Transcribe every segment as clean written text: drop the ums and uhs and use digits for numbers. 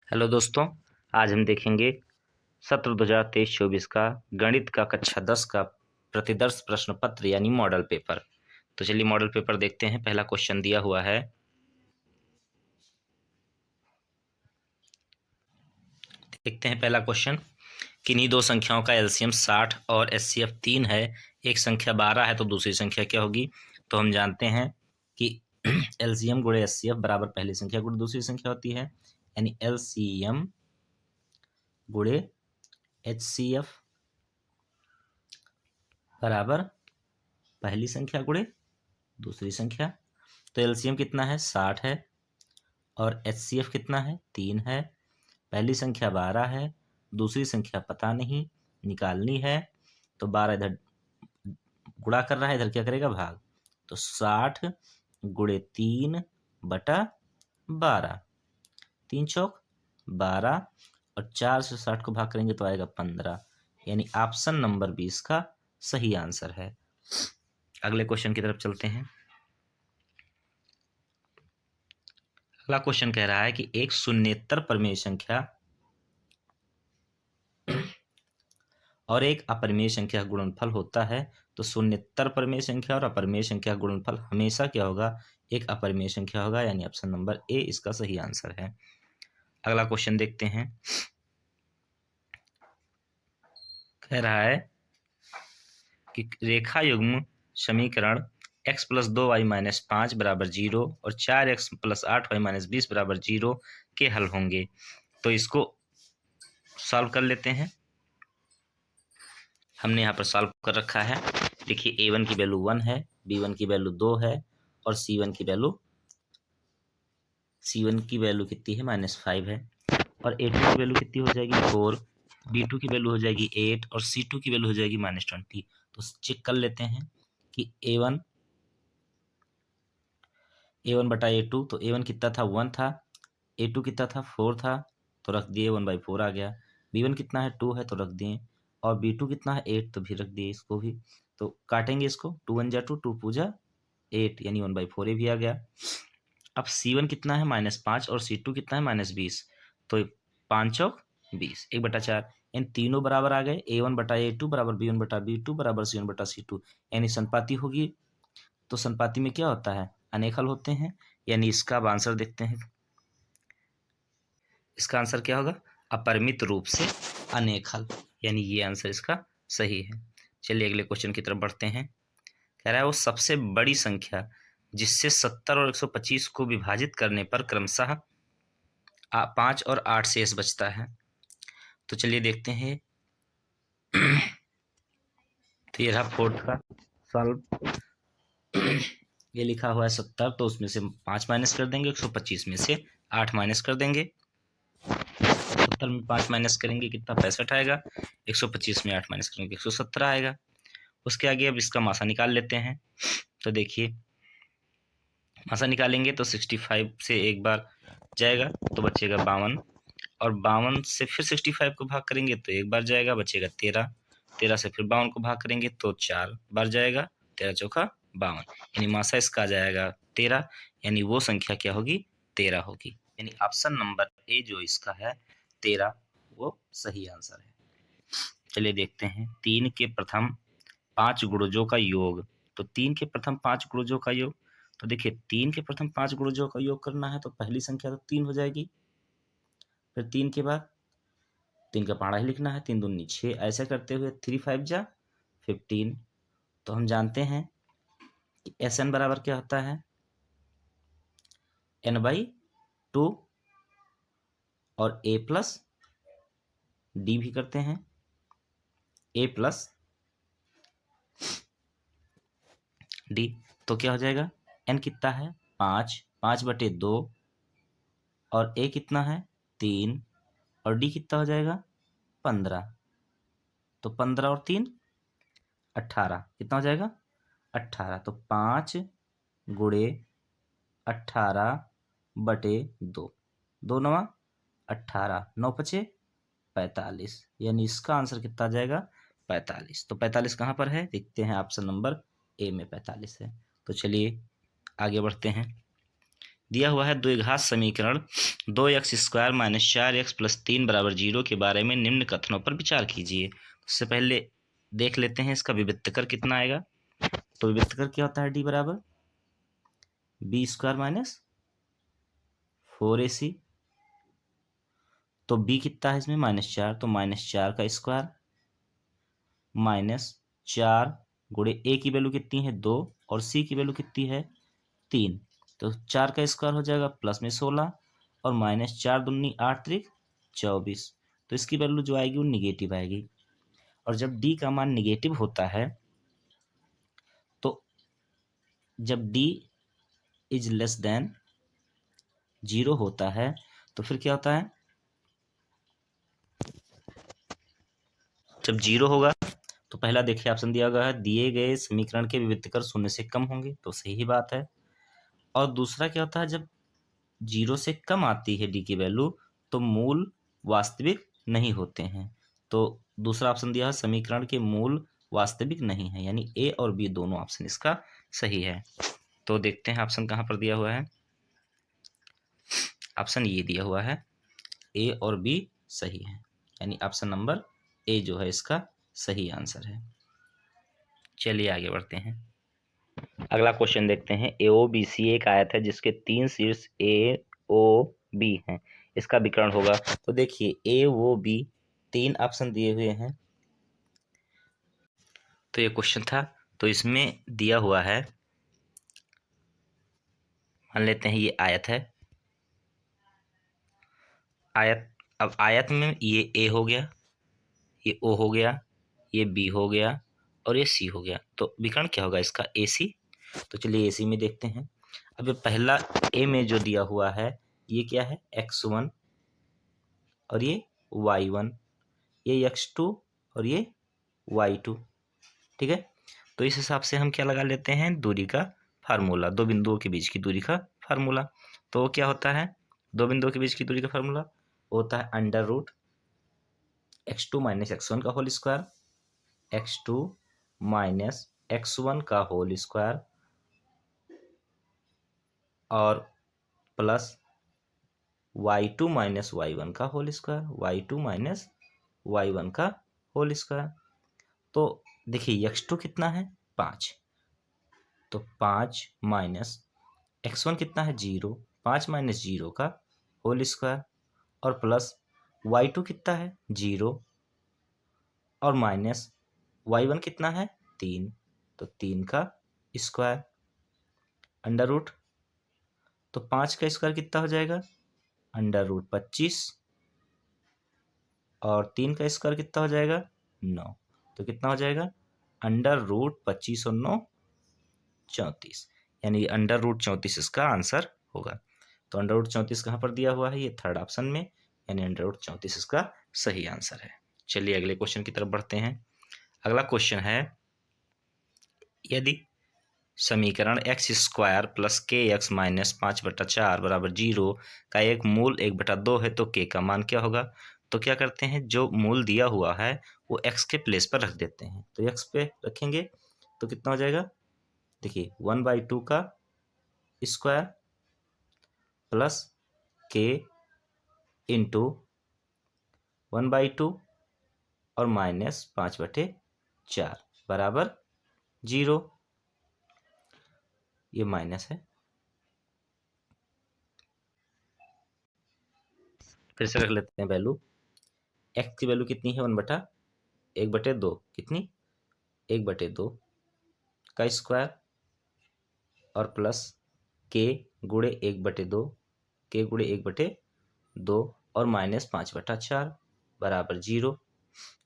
Hello दोस्तों, आज हम देखेंगे सत्र 2023-24 का गणित का कक्षा 10 का प्रतिदर्श प्रश्न पत्र यानी मॉडल पेपर। तो चलिए मॉडल पेपर देखते हैं। पहला क्वेश्चन दिया हुआ है, देखते हैं पहला क्वेश्चन। किन्हीं दो संख्याओं का एलसीएम 60 और एचसीएफ 3 है। एक संख्या 12 है तो दूसरी संख्या क्या होगी? तो हम जानते हैं कि एलसीएम गुणे एचसीएफ बराबर पहली संख्या गुणे दूसरी संख्या होती है, यानी एलसीएम गुणे एचसीएफ बराबर पहली संख्या गुणे दूसरी संख्या। तो एलसीएम कितना है? 60 है और एचसीएफ कितना है? 3 है। पहली संख्या 12 है, दूसरी संख्या पता नहीं, निकालनी है। तो 12 इधर गुणा कर रहा है, इधर क्या करेगा? भाग। तो 60 गुणे 3 बटा 12, 3 चौक 12 और 4 से 60 को भाग करेंगे तो आएगा 15, यानी ऑप्शन नंबर 20 का सही आंसर है। अगले क्वेश्चन की तरफ चलते हैं। अगला क्वेश्चन कह रहा है कि एक शून्येतर परिमेय संख्या और एक अपरिमेय संख्या का गुणनफल होता है। तो शून्येतर परिमेय संख्या और अपरिमेय संख्या का गुणनफल हमेशा क्या होगा? एक अपरिमेय संख्या होगा, यानी ऑप्शन नंबर ए इसका सही आंसर है। अगला क्वेश्चन देखते हैं। कह रहा है कि रेखा युग्म समीकरण x प्लस 2y माइनस 5 बराबर 0 और 4x प्लस 8y माइनस 20 बराबर 0 के हल होंगे। तो इसको सॉल्व कर लेते हैं। हमने यहाँ पर सॉल्व कर रखा है। देखिए a1 की वैल्यू 1 है, b1 की वैल्यू 2 है और c1 की वैल्यू कितनी है? -5 है। और a2 की वैल्यू कितनी हो जाएगी? 4, b2 की वैल्यू हो जाएगी 8 और c2 की वैल्यू हो जाएगी -20। तो चेक कर लेते हैं कि a1 बटा a2, तो a1 कितना था? 1 था। a2 कितना था? 4 था, तो रख दिए 1/4 आ गया। b1 कितना है? 2 है, तो रख दिए। और b2 कितना है? 8, तो भी रख दिए इसको भी। तो काटेंगे इसको, 2 1 जा 2, 2 पूजा 8, यानी 1/4 भी आ गया। अब c1 कितना है? -5 और c2 कितना है? -20। तो 5 चौक 20, 1/4, इन तीनों बराबर आ गए। a1 बटा a2 बराबर b1 बटा b2 बराबर c1 बटा c2, यानी संपाती होगी। तो संपाती में क्या होता है? अनेक हल होते हैं, यानी इसका अब आंसर देखते हैं। इसका आंसर क्या होगा? अपरिमित रूप से अनेक हल, यानी ये आंसर इसका सही है। चलिए अगले क्वेश्चन की तरफ बढ़ते हैं। कह रहा है वो सबसे बड़ी संख्या जिससे 70 और 125 को विभाजित करने पर क्रमशः 5 और 8 शेष बचता है। तो चलिए देखते हैं। तो ये रहा फोर्थ का सॉल्व। ये लिखा हुआ है 70, तो उसमें से 5 माइनस कर देंगे, 125 में से 8 माइनस कर देंगे। 70 में 5 माइनस करेंगे कितना? 65 आएगा। 125 में 8 माइनस करेंगे 117 आएगा। उसके आगे अब इसका मासा निकाल लेते हैं। तो देखिए मासा निकालेंगे तो 65 से एक बार जाएगा तो बचेगा 52, और 52 से फिर 65 को भाग करेंगे तो एक बार जाएगा, बचेगा 13। 13 से फिर 52 को भाग करेंगे तो 4 बार जाएगा, 13 चौका 52, यानी मासा इसका आ जाएगा 13, यानी वो संख्या क्या होगी? 13 होगी। यानी ऑप्शन नंबर ए जो इसका है 13, वो सही आंसर है। चलिए देखते हैं 3 के प्रथम 5 गुणजों का योग। तो 3 के प्रथम 5 गुणजों का योग, तो देखिए 3 के प्रथम 5 गुणजों का योग करना है तो पहली संख्या तो 3 हो जाएगी। फिर 3 के बाद 3 का पाड़ा ही लिखना है, 3 दूनी 6, ऐसे करते हुए 3 5 जा 15। तो हम जानते हैं कि एस एन बराबर क्या होता है? n/2, और a प्लस डी भी करते हैं, a प्लस डी। तो क्या हो जाएगा? n कितना है? 5, 5/2, और a कितना है? 3, और d कितना हो जाएगा? 15। तो 15 और 3 18, कितना हो जाएगा? 18। तो 5 गुणे 18/2, 2 9 18, 9 5 45, यानी इसका आंसर कितना आ जाएगा? 45। तो 45 कहाँ पर है? देखते हैं, ऑप्शन नंबर ए में 45 है। तो चलिए आगे बढ़ते हैं। दिया हुआ है द्विघात समीकरण 2x² - 4x + 3 = 0 के बारे में निम्न कथनों पर विचार कीजिए। उससे पहले देख लेते हैं इसका विविक्तकर कितना आएगा। तो विविक्तकर क्या होता है, d बराबर b² - 4ac। तो b कितना है इसमें -4, तो -4 का स्क्वायर -4 गुणे a की वैल्यू कितनी है 2 और c की वैल्यू कितनी है 3। तो 4 का स्क्वायर हो जाएगा प्लस में 16 और -4 दूनी 8 त्रिक 24। तो इसकी वैल्यू जो आएगी वो निगेटिव आएगी। और जब d का मान निगेटिव होता है, तो जब d इज लेस देन 0 होता है तो फिर क्या होता है, जब 0 होगा तो पहला देखिए ऑप्शन दिया गया है, दिए गए समीकरण के विविक्तकर शून्य से कम होंगे, तो सही ही बात है। और दूसरा क्या होता है, जब 0 से कम आती है डी की वैल्यू तो मूल वास्तविक नहीं होते हैं। तो दूसरा ऑप्शन दिया है समीकरण के मूल वास्तविक नहीं है, यानी ए और बी दोनों ऑप्शन इसका सही है। तो देखते हैं ऑप्शन कहाँ पर दिया हुआ है। ऑप्शन ये दिया हुआ है, ए और बी सही है, यानी ऑप्शन नंबर ए जो है इसका सही आंसर है। चलिए आगे बढ़ते हैं। अगला क्वेश्चन देखते हैं। AOBC एक आयत है जिसके 3 शीर्ष AOB हैं, इसका विकर्ण होगा। तो देखिए AOB 3 ऑप्शन दिए हुए हैं। तो ये क्वेश्चन था, तो इसमें दिया हुआ है, मान लेते हैं ये आयत है। आयत, अब आयत में ये A हो गया, ये O हो गया, ये B हो गया और ये C हो गया। तो विकर्ण क्या होगा इसका AC। तो चलिए AC में देखते हैं। अब ये पहला A में जो दिया हुआ है ये क्या है x1 और ये y1, ये x2 और ये y2, ठीक है। तो इस हिसाब से हम क्या लगा लेते हैं, दूरी का फार्मूला, दो बिंदुओं के बीच की दूरी का फार्मूला। तो क्या होता है, दो बिंदुओं के बीच की दूरी का फार्मूला होता है √x2 - x1 का होल स्क्वायर, x2 - x1 का होल स्क्वायर और प्लस y2 - y1 का होल स्क्वायर, y2 - y1 का होल स्क्वायर। तो देखिए x2 कितना है 5, तो 5 माइनस x1 कितना है 0, 5 - 0 का होल स्क्वायर और प्लस y2 कितना है 0 और माइनस y1 कितना है 3, तो 3 का स्क्वायर √ तो 5 का स्क्वायर कितना हो जाएगा √25 और 3 का स्क्वायर कितना हो जाएगा 9, तो कितना हो जाएगा √25 और 9 34, यानी √34 इसका आंसर होगा। तो √34 कहाँ पर दिया हुआ है, ये थर्ड ऑप्शन में, यानी √34 इसका सही आंसर है। चलिए अगले क्वेश्चन की तरफ बढ़ते हैं। अगला क्वेश्चन है, यदि समीकरण x² + kx - 5/4 = 0 का एक मूल 1/2 है तो k का मान क्या होगा। तो क्या करते हैं, जो मूल दिया हुआ है वो x के प्लेस पर रख देते हैं। तो x पे रखेंगे तो कितना हो जाएगा, देखिए 1/2 का स्क्वायर प्लस k इंटू 1/2 और -5/4 बराबर 0। ये माइनस है, फिर से रख लेते हैं वैल्यू। x की वैल्यू कितनी है 1/2, कितनी 1/2 का स्क्वायर और प्लस k गुणे 1/2, k गुणे 1/2 और -5/4 बराबर 0।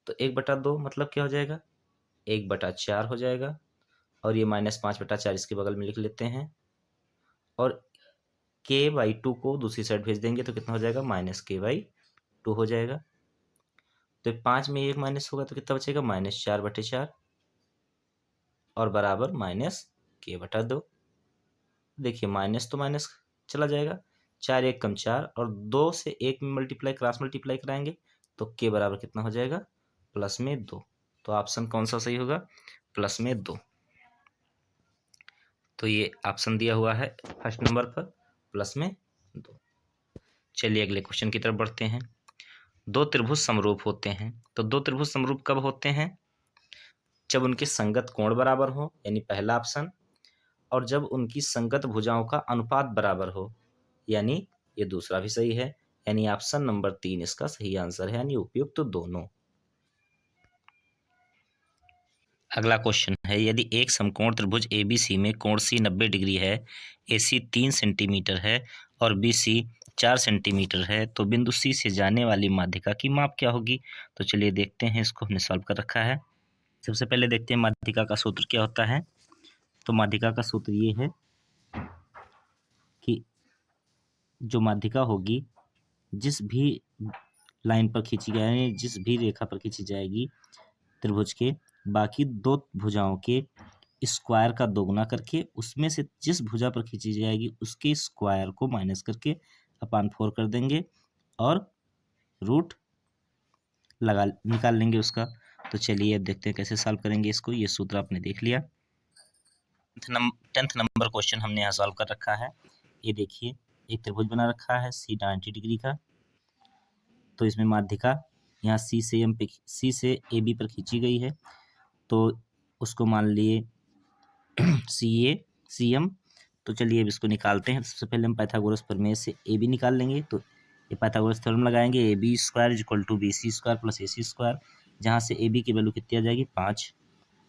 तो 1/2 मतलब क्या हो जाएगा 1/4 हो जाएगा और ये -5/4 इसके बगल में लिख लेते हैं और k/2 को दूसरी साइड भेज देंगे तो कितना हो जाएगा -k/2 हो जाएगा। तो 5 में 1 माइनस होगा तो कितना बचेगा -4/4 और बराबर -k/2। देखिए माइनस तो माइनस चला जाएगा, 4 1 कम 4 और 2 से 1 में क्रॉस मल्टीप्लाई कराएंगे तो k बराबर कितना हो जाएगा +2। तो ऑप्शन कौन सा सही होगा +2। तो ये ऑप्शन दिया हुआ है फर्स्ट नंबर पर प्लस में 2। चलिए अगले क्वेश्चन की तरफ बढ़ते हैं। दो त्रिभुज समरूप होते हैं, तो दो त्रिभुज समरूप कब होते हैं? जब उनके संगत कोण बराबर हो, यानी पहला ऑप्शन, और जब उनकी संगत भुजाओं का अनुपात बराबर हो, यानी ये दूसरा भी सही है, यानी ऑप्शन नंबर 3 इसका सही आंसर है, यानी उपयुक्त तो दोनों। अगला क्वेश्चन है, यदि एक समकोण त्रिभुज एबीसी में कोण सी 90 डिग्री है, एसी 3 सेंटीमीटर है और बीसी 4 सेंटीमीटर है, तो बिंदु सी से जाने वाली माध्यिका की माप क्या होगी? तो चलिए देखते हैं, इसको हमने सॉल्व कर रखा है। सबसे पहले देखते हैं माध्यिका का सूत्र क्या होता है। तो माध्यिका का सूत्र ये है कि जो माध्यिका होगी जिस भी लाइन पर खींची जाएगी, जिस भी रेखा पर खींची जाएगी त्रिभुज के, बाकी दो भुजाओं के स्क्वायर का दोगुना करके उसमें से जिस भुजा पर खींची जाएगी उसके स्क्वायर को माइनस करके अपान 4 कर देंगे और रूट निकाल लेंगे उसका। तो चलिए अब देखते हैं कैसे सॉल्व करेंगे इसको। ये सूत्र आपने देख लिया। 10th नंबर क्वेश्चन हमने यहाँ सॉल्व कर रखा है। ये देखिए, एक त्रिभुज बना रखा है सी 90 डिग्री का। तो इसमें माध्यिका यहाँ सी से ए बी पर खींची गई है, तो उसको मान लिए सी एम। तो चलिए अब इसको निकालते हैं। सबसे पहले हम पाइथागोरस प्रमेय से ए बी निकाल लेंगे। तो ये पाइथागोरस थ्योरम लगाएंगे, A B square equal to B C square plus A C square, जहाँ से ए बी की वैल्यू कितनी आ जाएगी 5।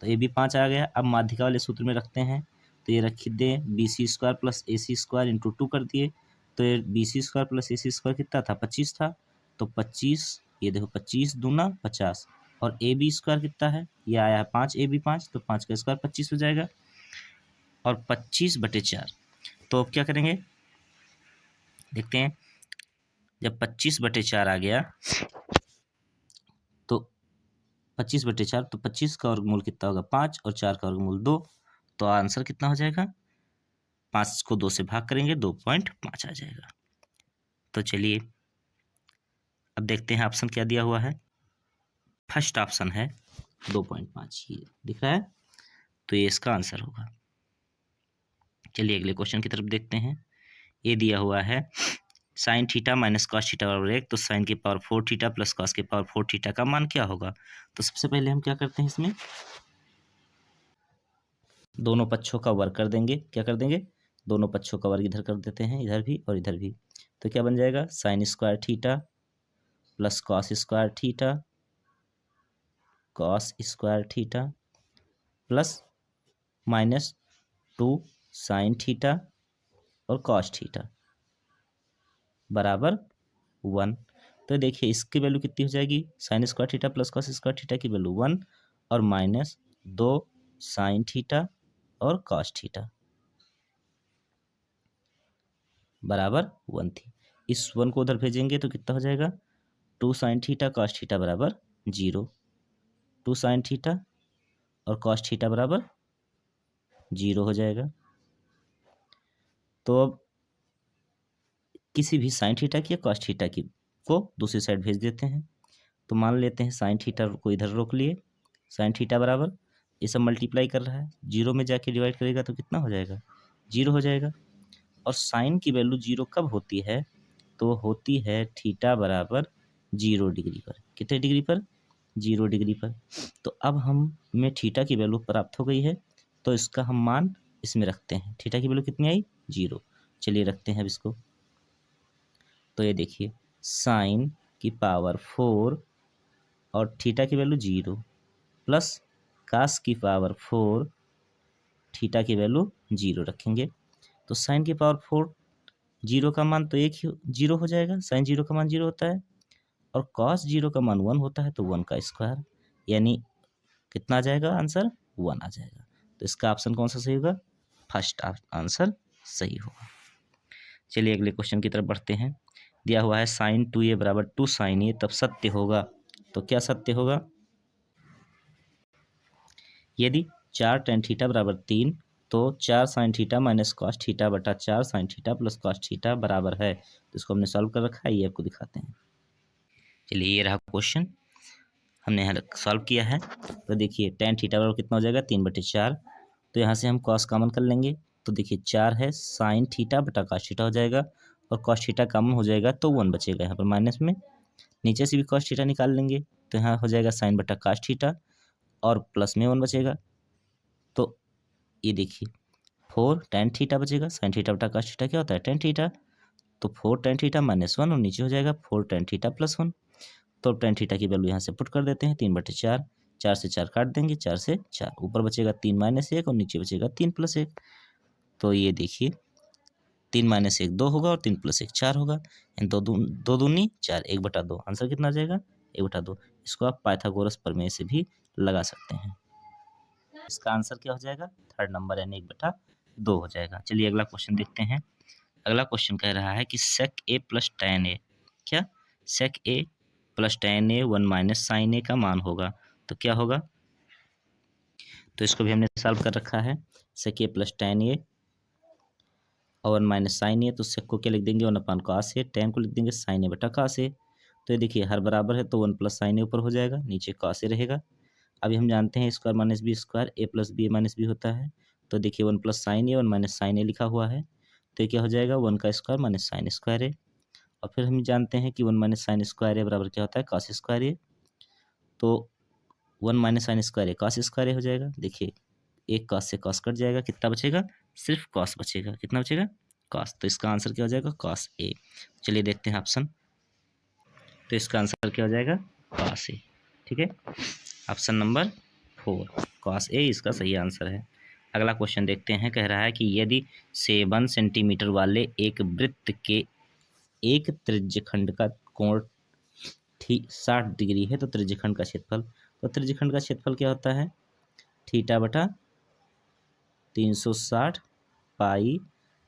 तो ए बी 5 आ गया। अब माध्यिका वाले सूत्र में रखते हैं, तो ये रख दें B C square plus A C square into 2 कर दिए। तो ये B C square plus A C square कितना था 25 था। तो 25, ये देखो 25 दूना 50, और ए बी स्क्वायर कितना है, ये आया है 5, ए बी 5, तो 5 का स्क्वायर 25 हो जाएगा और 25/4। तो अब क्या करेंगे देखते हैं। जब 25/4 आ गया तो 25/4, तो 25 का वर्गमूल कितना होगा 5 और 4 का वर्गमूल 2। तो आंसर कितना हो जाएगा, 5 को 2 से भाग करेंगे 2.5 आ जाएगा। तो चलिए अब देखते हैं ऑप्शन क्या दिया हुआ है। फर्स्ट ऑप्शन है 2.5, ये दिख रहा है, तो ये इसका आंसर होगा। चलिए अगले क्वेश्चन की तरफ देखते हैं। ये दिया हुआ है sine theta minus cos theta बराबर 1, तो साइन की पावर 4 थीटा प्लस कॉस की पावर 4 थीटा का मान क्या होगा? तो सबसे पहले हम क्या करते हैं, इसमें दोनों पक्षों का वर्ग कर देंगे। क्या कर देंगे, दोनों पक्षों का वर्ग इधर कर देते हैं, इधर भी और इधर भी। तो क्या बन जाएगा, sine square theta plus cos square theta cos square theta plus minus 2 sine theta और कॉस थीटा बराबर 1। तो देखिए इसकी वैल्यू कितनी हो जाएगी, sine square theta plus cos square theta की वैल्यू 1 और माइनस 2 साइन थीटा और कॉस थीटा बराबर 1 थी। इस 1 को उधर भेजेंगे तो कितना हो जाएगा, 2 साइन थीटा कॉस थीटा बराबर 0, 2 साइन थीटा और कॉस थीटा बराबर 0 हो जाएगा। तो अब किसी भी साइन थीटा की या कॉस थीटा की को दूसरी साइड भेज देते हैं। तो मान लेते हैं साइन थीटा को इधर रोक लिए, साइन थीटा बराबर ये सब मल्टीप्लाई कर रहा है, 0 में जाके डिवाइड करेगा तो कितना हो जाएगा 0 हो जाएगा। और साइन की वैल्यू 0 कब होती है, तो होती है थीटा बराबर 0 डिग्री पर। कितने डिग्री पर, 0 डिग्री पर। तो अब हमें थीटा की वैल्यू प्राप्त हो गई है, तो इसका हम मान इसमें रखते हैं। थीटा की वैल्यू कितनी आई 0। चलिए रखते हैं अब इसको। तो ये देखिए साइन की पावर 4 और थीटा की वैल्यू 0 प्लस कास की पावर 4, थीटा की वैल्यू 0 रखेंगे। तो साइन की पावर 4, 0 का मान तो एक ही 0 हो जाएगा, साइन 0 का मान 0 होता है, और कॉस 0 का मान 1 होता है, तो 1 का स्क्वायर, यानी कितना आ जाएगा आंसर 1 आ जाएगा। तो इसका ऑप्शन कौन सा सही होगा, फर्स्ट आंसर सही होगा। चलिए अगले क्वेश्चन की तरफ बढ़ते हैं। दिया हुआ है साइन 2a बराबर 2 साइन ए तब सत्य होगा। तो क्या सत्य होगा, यदि 4 टेन थीटा बराबर 3, तो 4 sine theta minus cos theta बटा 4 sine theta plus cos theta बराबर है। तो इसको हमने सॉल्व कर रखा है, ये आपको दिखाते हैं। चलिए ये रहा क्वेश्चन, हमने यहाँ सॉल्व किया है। तो देखिए टेन थीटा बराबर कितना हो जाएगा 3/4। तो यहाँ से हम कॉस कॉमन कर लेंगे, तो देखिए 4 है, साइन थीटा बटा कॉस थीटा हो जाएगा, और कॉस थीटा कॉमन हो जाएगा तो 1 बचेगा यहाँ पर माइनस में। नीचे से भी कॉस थीटा निकाल लेंगे तो यहाँ हो जाएगा साइन बटा कॉस थीटा, और प्लस में 1 बचेगा। तो ये देखिए 4 tan थीटा बचेगा, साइन थीटा बटा कॉस थीटा क्या होता है tan थीटा, तो 4 tan थीटा माइनस 1, और नीचे हो जाएगा 4 tan थीटा प्लस 1। तो tan थीटा की वैल्यू यहाँ से पुट कर देते हैं 3/4, 4 से 4 काट देंगे, 4 से 4 ऊपर बचेगा 3 - 1 और नीचे बचेगा 3 + 1। तो ये देखिए 3 - 1 2 होगा और 3 + 1 4 होगा, यानी दो दूनी 4, 1/2। आंसर कितना आ जाएगा 1/2। इसको आप पाइथागोरस प्रमेय से भी लगा सकते हैं। इसका आंसर क्या हो जाएगा, थर्ड नंबर यानी 1/2 हो जाएगा। चलिए अगला क्वेश्चन देखते हैं। अगला क्वेश्चन कह रहा है कि sec a + tan a, क्या sec a + tan a 1 - sin a का मान होगा, तो क्या होगा। तो इसको भी हमने सॉल्व कर रखा है। sec a + tan a और 1 - sin a, तो sec को क्या लिख देंगे 1/cos a, tan को लिख देंगे sin a बटा cos a। तो ये देखिए हर बराबर है तो 1 + sin a ऊपर हो जाएगा, नीचे cos a रहेगा। अभी हम जानते हैं स्क्वायर माइनस बी स्क्वायर ए प्लस बी माइनस बी होता है। तो देखिए 1 + sin a 1 - sin a लिखा हुआ है, तो ये क्या हो जाएगा 1 का स्क्वायर माइनस साइन स्क्वायर ए। और फिर हम जानते हैं कि 1 - sin स्क्वायर ए बराबर क्या होता है cos स्क्वायर ए। तो 1 - sin स्क्वायर ए cos स्क्वायर ए हो जाएगा। देखिए एक cos से cos कट जाएगा, कितना बचेगा सिर्फ cos बचेगा, कितना बचेगा cos। तो इसका आंसर क्या हो जाएगा cos a। चलिए देखते हैं ऑप्शन। तो इसका आंसर क्या हो जाएगा cos a, ठीक है। ऑप्शन नंबर 4 cos a इसका सही आंसर है। अगला क्वेश्चन देखते हैं। कह रहा है कि यदि 7 सेंटीमीटर वाले एक वृत्त के एक त्रिज्यखंड का कोण 60 डिग्री है, तो त्रिज्यखंड का क्षेत्रफल। तो त्रिज्यखंड का क्षेत्रफल क्या होता है थीटा बटा 360 पाई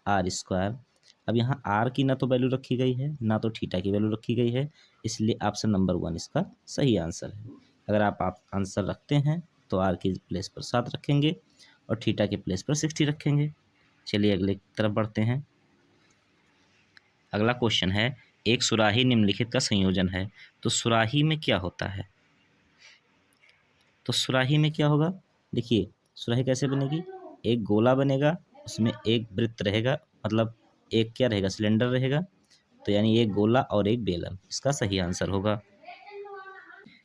आर स्क्वायर। अब यहाँ आर की ना तो वैल्यू रखी गई है ना तो थीटा की वैल्यू रखी गई है, इसलिए ऑप्शन नंबर 1 इसका सही आंसर है। अगर आप आंसर रखते हैं तो आर की प्लेस पर 7 रखेंगे और थीटा के प्लेस पर 60 रखेंगे। चलिए अगले की तरफ बढ़ते हैं। अगला क्वेश्चन है एक सुराही निम्नलिखित का संयोजन है, तो सुराही में क्या होता है। तो सुराही में क्या होगा, देखिए सुराही कैसे बनेगी, एक गोला बनेगा, उसमें एक वृत्त रहेगा, मतलब एक क्या रहेगा सिलेंडर रहेगा, तो यानी एक गोला और एक बेलन, इसका सही आंसर होगा।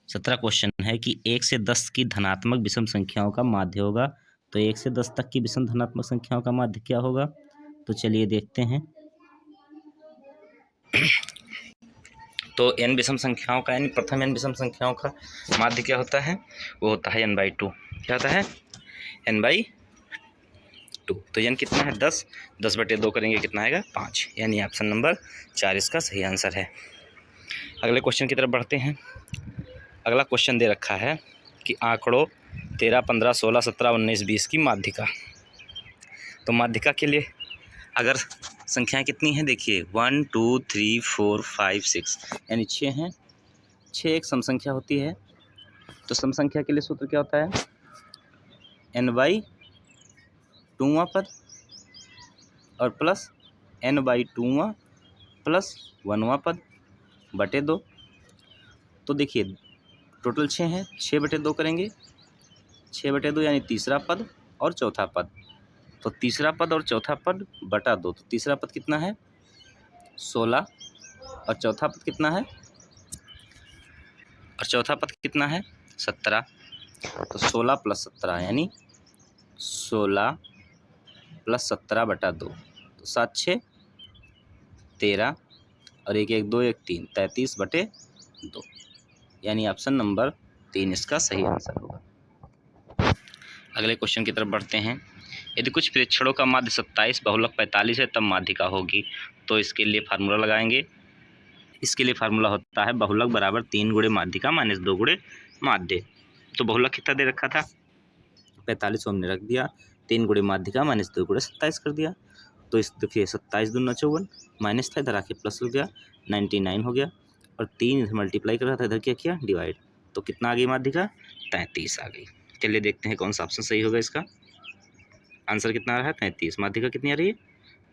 17 क्वेश्चन है कि 1 से 10 की धनात्मक विषम संख्याओं का माध्य होगा, तो 1 से 10 तक की विषम धनात्मक संख्याओं का माध्य क्या होगा। तो चलिए देखते हैं। तो n विषम संख्याओं का यानी प्रथम n विषम संख्याओं का माध्य क्या होता है, वो होता है n/2। क्या होता है n/2। तो n कितना है 10, 10/2 करेंगे कितना आएगा 5, यानी ऑप्शन नंबर 4 इसका सही आंसर है। अगले क्वेश्चन की तरफ बढ़ते हैं। अगला क्वेश्चन दे रखा है कि आंकड़ों 13, 15, 16, 17, 19, 20 की माध्यिका। तो माध्यिका के लिए अगर संख्याएं कितनी हैं देखिए 1 2 3 4 5 6 यानी 6 हैं, 6 एक सम संख्या होती है। तो सम संख्या के लिए सूत्र क्या होता है n/2वां पद और प्लस n/2वां प्लस 1वां पद बटे 2। तो देखिए टोटल 6 हैं, 6/2 करेंगे, 6/2 यानी तीसरा पद और चौथा पद। तो तीसरा पद और चौथा पद बटा 2, तो तीसरा पद कितना है 16 और चौथा पद कितना है 17। तो 16 + 17 यानी 16 + 17 बटा 2, तो 7 6 13 और 1 1 2 1 3 33/2, यानी ऑप्शन नंबर 3 इसका सही आंसर होगा। अगले क्वेश्चन की तरफ बढ़ते हैं। यदि कुछ प्रेक्षणों का माध्य 27 बहुलक 45 है तब माध्यिका होगी। तो इसके लिए फार्मूला लगाएंगे। इसके लिए फार्मूला होता है बहुलक बराबर 3 गुणे माध्यिका -2 गुणे माध्य। तो बहुलक कितना दे रखा था 45 हमने रख दिया, 3 गुणे माध्यिका -2 गुणे 27 कर दिया। तो इस देखिए 27 दूना 54, माइनस था इधर आके प्लस हो गया 99 हो गया, और 3 इधर मल्टीप्लाई कर रहा था इधर क्या किया डिवाइड, तो कितना आ गई माध्यिका 33 आ गई। चलिए देखते हैं कौन सा ऑप्शन सही होगा। इसका आंसर कितना आ रहा है 33, माध्यिका कितनी आ रही है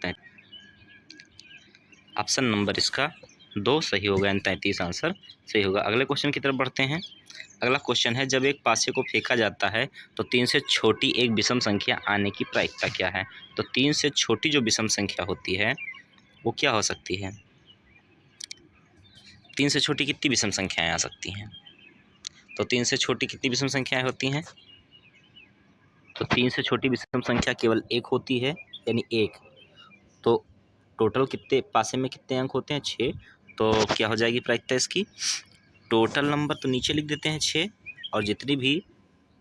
33। ऑप्शन नंबर इसका 2 सही होगा, यानी 33 आंसर सही होगा। अगले क्वेश्चन की तरफ बढ़ते हैं। अगला क्वेश्चन है, जब एक पासे को फेंका जाता है तो 3 से छोटी एक विषम संख्या आने की प्रायिकता क्या है? तो 3 से छोटी जो विषम संख्या होती है वो क्या हो सकती है? 3 से छोटी कितनी विषम संख्याएं आ सकती हैं? तो 3 से छोटी कितनी विषम संख्याएं होती हैं? तो 3 से छोटी विषम संख्या केवल एक होती है, यानी एक। तो टोटल कितने पासे में कितने अंक होते हैं? 6। तो क्या हो जाएगी प्रायिकता इसकी? टोटल नंबर तो नीचे लिख देते हैं 6, और जितनी भी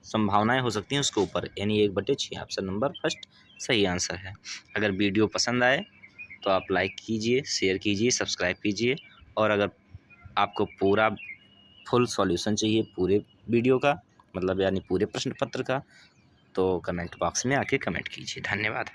संभावनाएं हो सकती हैं उसके ऊपर, यानी 1/6। ऑप्शन नंबर फर्स्ट सही आंसर है। अगर वीडियो पसंद आए तो आप लाइक कीजिए, शेयर कीजिए, सब्सक्राइब कीजिए, और अगर आपको पूरा फुल सॉल्यूशन चाहिए पूरे वीडियो का, मतलब यानी पूरे प्रश्न पत्र का, तो कमेंट बॉक्स में आके कमेंट कीजिए। धन्यवाद।